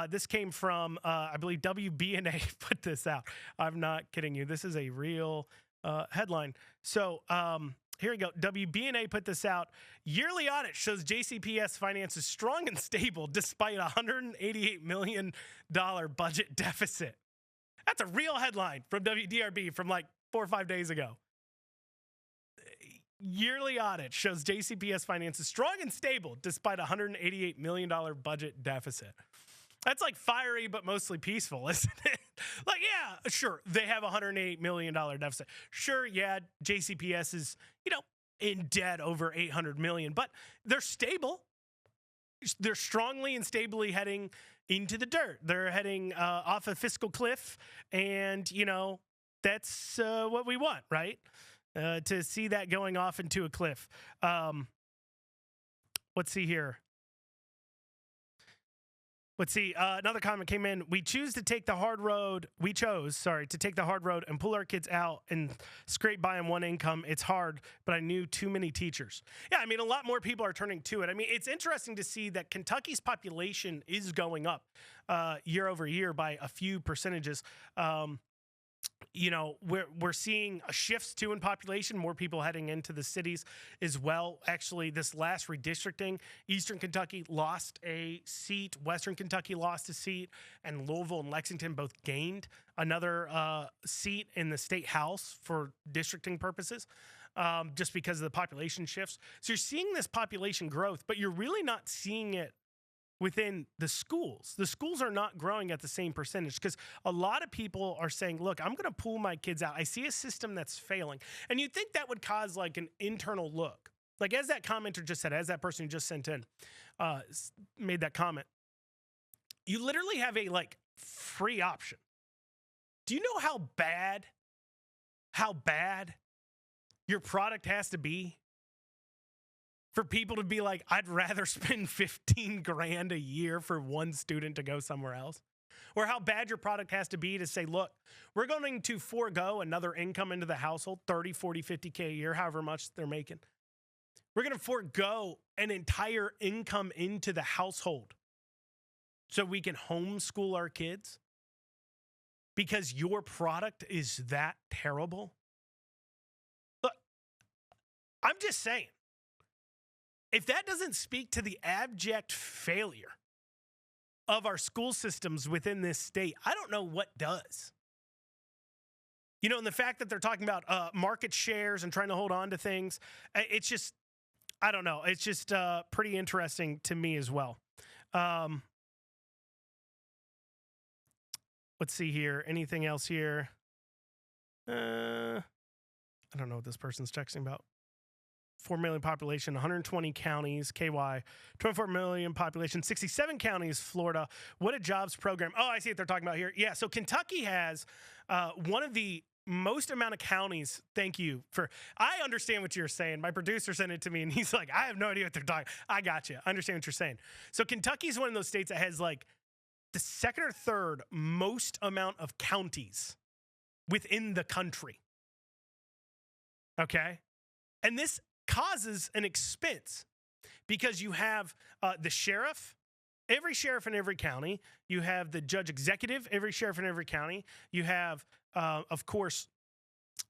This came from, I believe, WBNA put this out. I'm not kidding you. This is a real headline. So here we go. WBNA put this out. Yearly audit shows JCPS finances strong and stable despite a $188 million budget deficit. That's a real headline from WDRB from like 4 or 5 days ago. Yearly audit shows JCPS finances strong and stable despite a $188 million budget deficit. That's like fiery, but mostly peaceful, isn't it? Like, yeah, sure, they have a $108 million deficit. Sure, yeah, JCPS is, in debt over $800 million, but they're stable. They're strongly and stably heading into the dirt. They're heading off a fiscal cliff, and, that's what we want, right? To see that going off into a cliff. Let's see here. Another comment came in. We chose to take the hard road and pull our kids out and scrape by on one income. It's hard, but I knew too many teachers. Yeah, I mean, a lot more people are turning to it. I mean, it's interesting to see that Kentucky's population is going up year over year by a few percentages. We're seeing shifts too in population, more people heading into the cities as well. Actually, this last redistricting, Eastern Kentucky lost a seat, Western Kentucky lost a seat, and Louisville and Lexington both gained another seat in the state house for districting purposes, just because of the population shifts. So you're seeing this population growth, but you're really not seeing it within the schools. The schools are not growing at the same percentage because a lot of people are saying, look, I'm going to pull my kids out. I see a system that's failing. And you'd think that would cause like an internal look. Like as that commenter just said, as that person who just sent in made that comment, you literally have a like free option. Do you know how bad your product has to be for people to be like, I'd rather spend 15 grand a year for one student to go somewhere else? Or how bad your product has to be to say, look, we're going to forego another income into the household, 30, 40, 50K a year, however much they're making. We're going to forego an entire income into the household so we can homeschool our kids because your product is that terrible. Look, I'm just saying. If that doesn't speak to the abject failure of our school systems within this state, I don't know what does. And the fact that they're talking about market shares and trying to hold on to things, it's just, I don't know. It's just pretty interesting to me as well. Let's see here. Anything else here? I don't know what this person's texting about. 4 million population, 120 counties, KY, 24 million population, 67 counties, Florida. What a jobs program. Oh, I see what they're talking about here. Yeah, so Kentucky has one of the most amount of counties. Thank you for, I understand what you're saying. My producer sent it to me and he's like, I have no idea what they're talking. I got you. I understand what you're saying. So Kentucky is one of those states that has like the second or third most amount of counties within the country. Okay? And this causes an expense because you have the sheriff, every sheriff in every county. You have the judge executive, every sheriff in every county. You have, of course,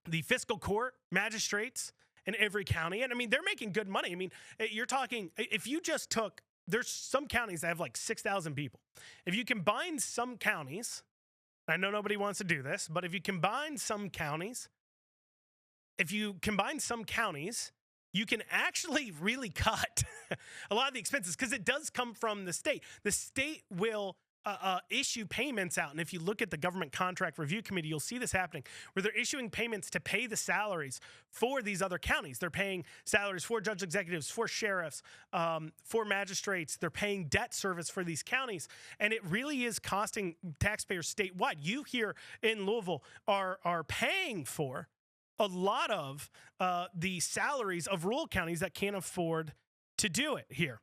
the fiscal court, magistrates in every county. And I mean, they're making good money. I mean, you're talking, if you just took, there's some counties that have like 6,000 people. If you combine some counties, I know nobody wants to do this, but if you combine some counties, you can actually really cut a lot of the expenses because it does come from the state. The state will issue payments out. And if you look at the Government Contract Review Committee, you'll see this happening where they're issuing payments to pay the salaries for these other counties. They're paying salaries for judge executives, for sheriffs, for magistrates. They're paying debt service for these counties. And it really is costing taxpayers statewide. You here in Louisville are paying for a lot of the salaries of rural counties that can't afford to do it here.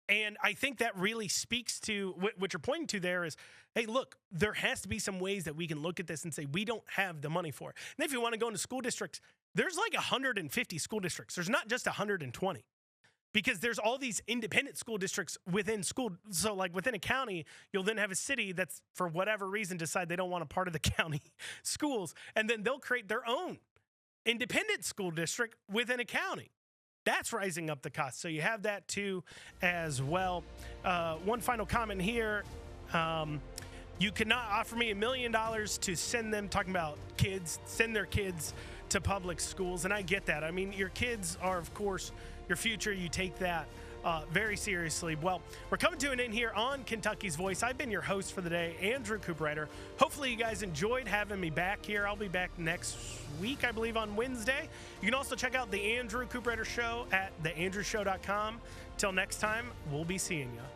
And I think that really speaks to what you're pointing to there is, hey, look, there has to be some ways that we can look at this and say, we don't have the money for it. And if you want to go into school districts, there's like 150 school districts. There's not just 120. Because there's all these independent school districts within school. So like within a county, you'll then have a city that's for whatever reason decide they don't want a part of the county schools. And then they'll create their own independent school district within a county. That's rising up the cost. So you have that too as well. One final comment here. You cannot offer me $1 million to send them, talking about kids, send their kids to public schools. And I get that. I mean, your kids are, of course, your future. You take that very seriously. Well, we're coming to an end here on Kentucky's Voice. I've been your host for the day, Andrew Cooperrider. Hopefully you guys enjoyed having me back here. I'll be back next week, I believe, on Wednesday. You can also check out the Andrew Cooperrider Show at theandrewshow.com. Till next time, we'll be seeing you.